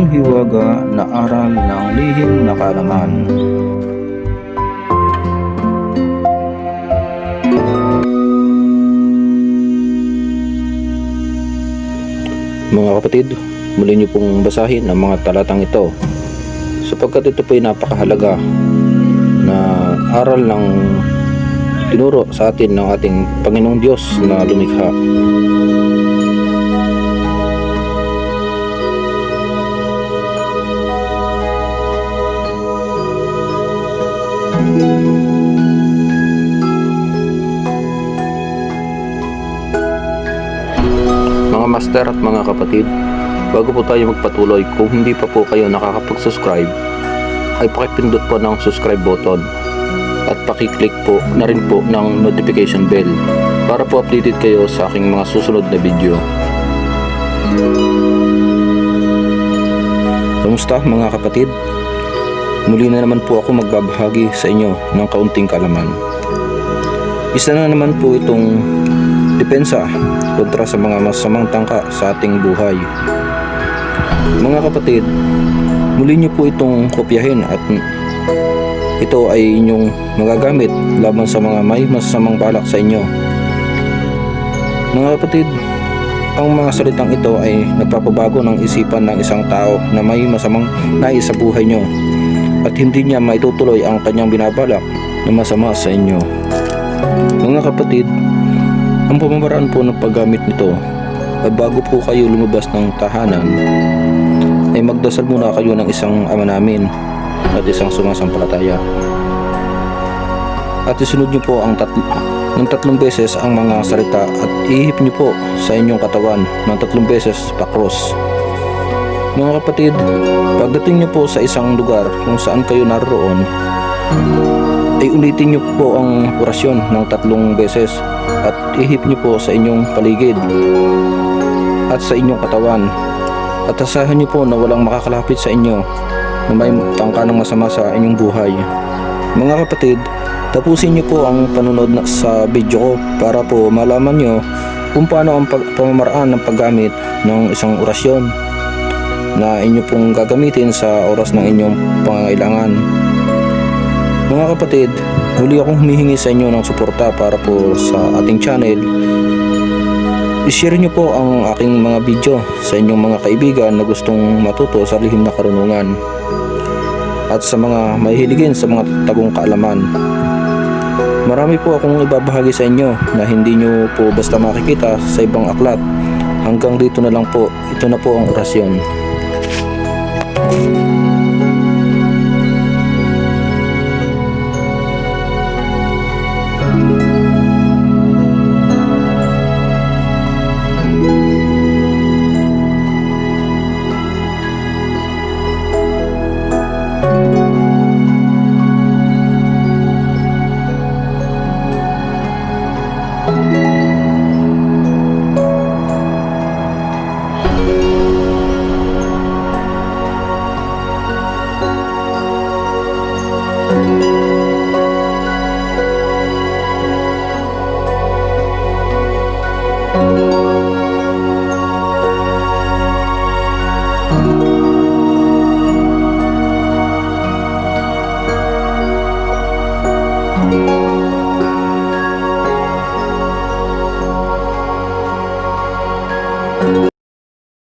hiwaga na aral ng lihim na kaalaman. Mga kapatid, muli niyo pong basahin ang mga talatang ito sapagkat ito po ay napakahalaga na aral ng tinuro sa atin ng ating Panginoong Diyos na lumikha. Mga master at mga kapatid, bago po tayo magpatuloy, kung hindi pa po kayo nakakapag-subscribe, ay pakipindot po ng subscribe button at pakiclick po na rin po ng notification bell para po updated kayo sa aking mga susunod na video. Kamusta mga kapatid? Muli na naman po ako magbabahagi sa inyo ng kaunting kaalaman. Isa na naman po itong depensa kontra sa mga masamang tangka sa ating buhay. Mga kapatid, muli niyo po itong kopyahin at ito ay inyong magagamit laban sa mga may masamang balak sa inyo. Mga kapatid, ang mga salitang ito ay nagpapabago ng isipan ng isang tao na may masamang nais sa buhay nyo at hindi niya maitutuloy ang kanyang binabalak na masama sa inyo. Mga kapatid, ang pamamaraan po ng paggamit nito ay bago po kayo lumabas ng tahanan ay magdasal muna kayo ng isang Ama namin at isang sumasampalataya. At isunod niyo po ang tatlong beses ang mga salita at ihip niyo po sa inyong katawan ng 3 beses pa cross. Mga kapatid, pagdating niyo po sa isang lugar kung saan kayo naroon, ay ulitin niyo po ang orasyon ng 3 beses at ihip niyo po sa inyong paligid at sa inyong katawan. At asahan niyo po na walang makakalapit sa inyo na may tangka ng masama sa inyong buhay. Mga kapatid, tapusin niyo po ang panunod sa video ko para po malaman niyo kung paano ang pamamaraan ng paggamit ng isang orasyon na inyo pong gagamitin sa oras ng inyong pangangailangan. Mga kapatid, muli akong humihingi sa inyo ng suporta para po sa ating channel. I-share nyo po ang aking mga video sa inyong mga kaibigan na gustong matuto sa lihim na karunungan at sa mga mahihiligin sa mga tagong kaalaman. Marami po akong ibabahagi sa inyo na hindi nyo po basta makikita sa ibang aklat. Hanggang dito na lang po, ito na po ang orasyon.